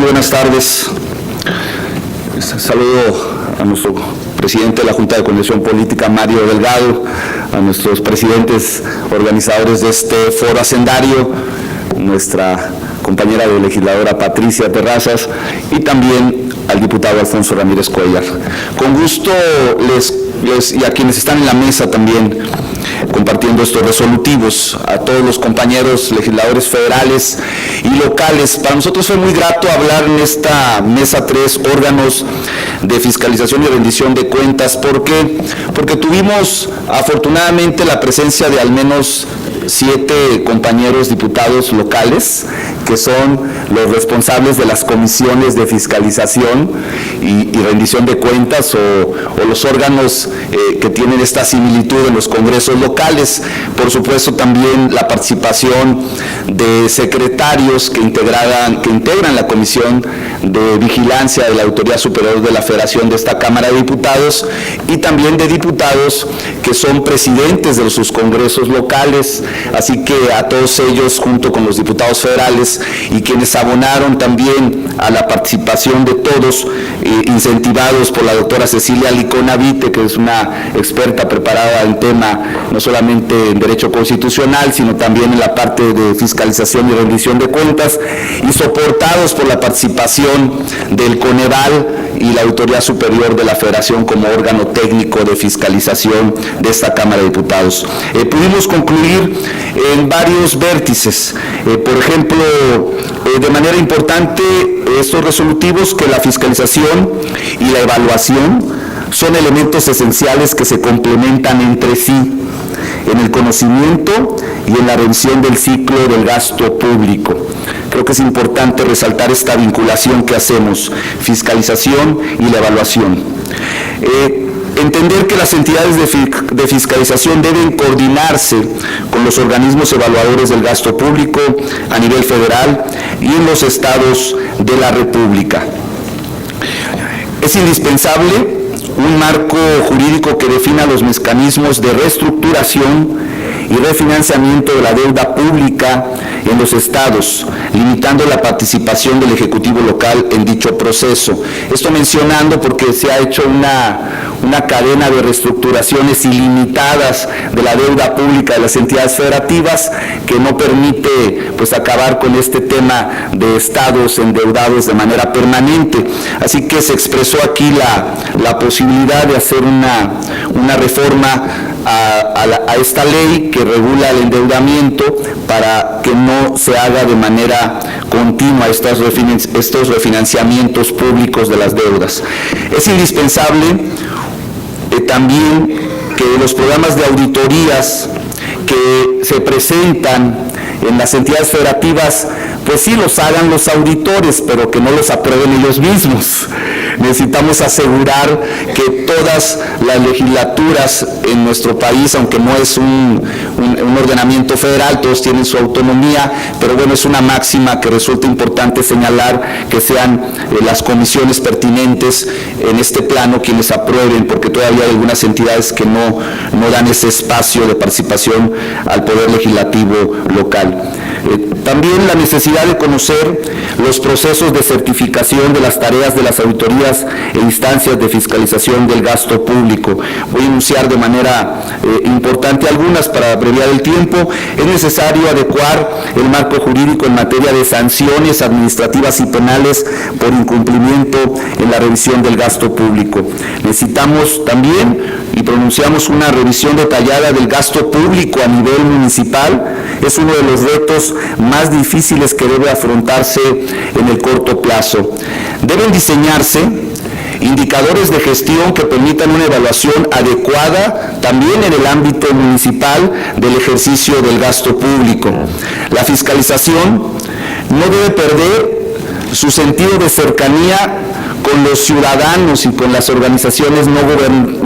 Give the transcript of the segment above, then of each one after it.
buenas tardes. Saludo a nuestro presidente de la Junta de Coordinación Política, Mario Delgado, a nuestros presidentes organizadores de este foro hacendario, nuestra compañera de legisladora Patricia Terrazas y también al diputado Alfonso Ramírez Cuellar. Con gusto y a quienes están en la mesa también compartiendo estos resolutivos, a todos los compañeros legisladores federales y locales. Para nosotros fue muy grato hablar en esta mesa 3, órganos de fiscalización y rendición de cuentas. ¿Por qué? Porque tuvimos afortunadamente la presencia de al menos 7 compañeros diputados locales, que son los responsables de las comisiones de fiscalización y rendición de cuentas o los órganos que tienen esta similitud en los congresos locales. Por supuesto, también la participación de secretarios que integran la Comisión de Vigilancia de la Autoridad Superior de la Federación de esta Cámara de Diputados y también de diputados que son presidentes de sus congresos locales. Así que a todos ellos, junto con los diputados federales y quienes abonaron también a la participación de todos, incentivados por la doctora Cecilia Licona Vite, que es una experta preparada en tema no solamente en derecho constitucional, sino también en la parte de fiscalización y rendición de cuentas, y soportados por la participación del Coneval y la Autoridad Superior de la Federación como órgano técnico de fiscalización de esta Cámara de Diputados. Pudimos concluir en varios vértices, por ejemplo, de manera importante estos resolutivos, que la fiscalización y la evaluación son elementos esenciales que se complementan entre sí en el conocimiento y en la revisión del ciclo del gasto público. Creo que es importante resaltar esta vinculación que hacemos, fiscalización y la evaluación. Entender que las entidades de fiscalización deben coordinarse con los organismos evaluadores del gasto público a nivel federal y en los estados de la República. Es indispensable un marco jurídico que defina los mecanismos de reestructuración y refinanciamiento de la deuda pública en los estados, limitando la participación del Ejecutivo local en dicho proceso. Esto mencionando porque se ha hecho una cadena de reestructuraciones ilimitadas de la deuda pública de las entidades federativas que no permite acabar con este tema de estados endeudados de manera permanente. Así que se expresó aquí la posibilidad de hacer una reforma a esta ley que regula el endeudamiento para que no se haga de manera continua estos refinanciamientos públicos de las deudas. Es indispensable también que los programas de auditorías que se presentan en las entidades federativas, pues sí los hagan los auditores, pero que no los aprueben ellos mismos. Necesitamos asegurar que todas las legislaturas en nuestro país, aunque no es un ordenamiento federal, todos tienen su autonomía, pero bueno, es una máxima que resulta importante señalar, que sean las comisiones pertinentes en este plano quienes aprueben, porque todavía hay algunas entidades que no dan ese espacio de participación al Poder Legislativo local. También la necesidad de conocer los procesos de certificación de las tareas de las auditorías e instancias de fiscalización del gasto público. Voy a enunciar de manera importante algunas para abreviar el tiempo. Es necesario adecuar el marco jurídico en materia de sanciones administrativas y penales por incumplimiento en la revisión del gasto público. Necesitamos también y pronunciamos una revisión detallada del gasto público a nivel municipal. Es uno de los retos más difíciles que debe afrontarse en el corto plazo. Deben diseñarse indicadores de gestión que permitan una evaluación adecuada también en el ámbito municipal del ejercicio del gasto público. La fiscalización no debe perder su sentido de cercanía con los ciudadanos y con las organizaciones no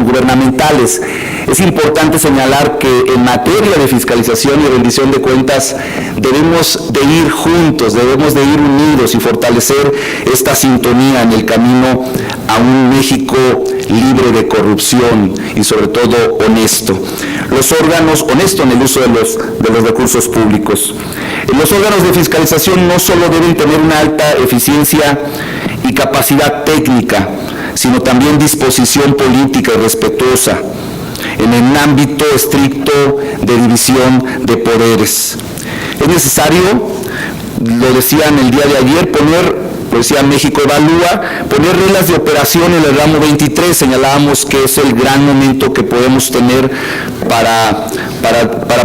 gubernamentales. Es importante señalar que en materia de fiscalización y rendición de cuentas debemos de ir juntos, debemos de ir unidos y fortalecer esta sintonía en el camino a un México libre de corrupción y sobre todo honesto. Los órganos, honesto en el uso de los recursos públicos. Los órganos de fiscalización no solo deben tener una alta eficiencia y capacidad técnica, sino también disposición política y respetuosa, en el ámbito estricto de división de poderes. Es necesario, lo decían el día de ayer, lo decía México Evalúa, poner reglas de operación en el ramo 23. Señalábamos que es el gran momento que podemos tener para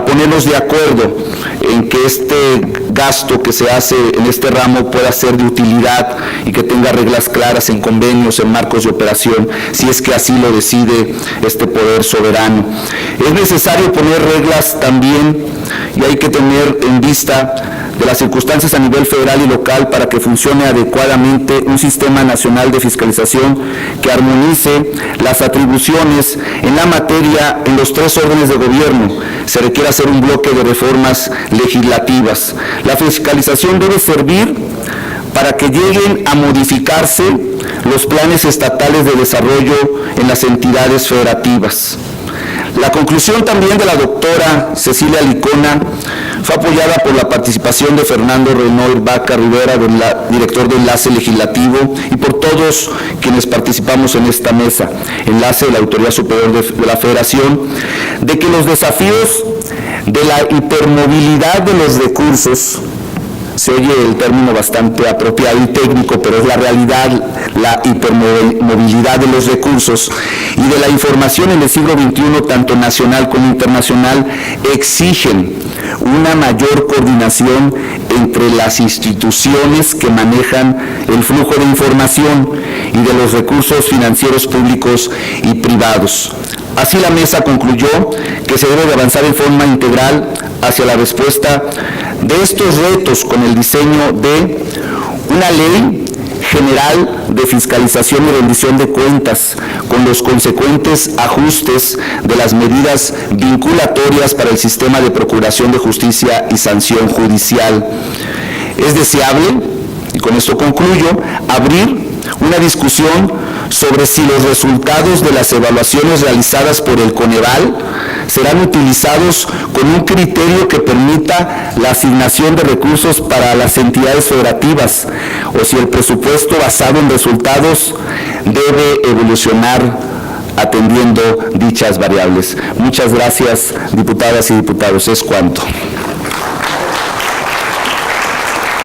ponernos de acuerdo en que este gasto que se hace en este ramo pueda ser de utilidad y que tenga reglas claras en convenios, en marcos de operación, si es que así lo decide este poder soberano. Es necesario poner reglas también, y hay que tener en vista de las circunstancias a nivel federal y local para que funcione adecuadamente un sistema nacional de fiscalización que armonice las atribuciones en la materia en los 3 órdenes de gobierno. Se requiere hacer un bloque de reformas legislativas. La fiscalización debe servir para que lleguen a modificarse los planes estatales de desarrollo en las entidades federativas. La conclusión también de la doctora Cecilia Licona fue apoyada por la participación de Fernando Renaud Vaca Rivera, director de Enlace Legislativo, y por todos quienes participamos en esta mesa, Enlace de la Autoridad Superior de la Federación, de que los desafíos de la hipermovilidad de los recursos, se oye el término bastante apropiado y técnico, pero es la realidad, la hipermovilidad de los recursos y de la información en el siglo XXI, tanto nacional como internacional, exigen una mayor coordinación entre las instituciones que manejan el flujo de información y de los recursos financieros públicos y privados. Así la mesa concluyó que se debe de avanzar en forma integral hacia la respuesta de estos retos con el diseño de una ley general de fiscalización y rendición de cuentas, con los consecuentes ajustes de las medidas vinculatorias para el sistema de procuración de justicia y sanción judicial. Es deseable, y con esto concluyo, abrir una discusión sobre si los resultados de las evaluaciones realizadas por el Coneval serán utilizados con un criterio que permita la asignación de recursos para las entidades federativas, o si el presupuesto basado en resultados debe evolucionar atendiendo dichas variables. Muchas gracias, diputadas y diputados. Es cuanto.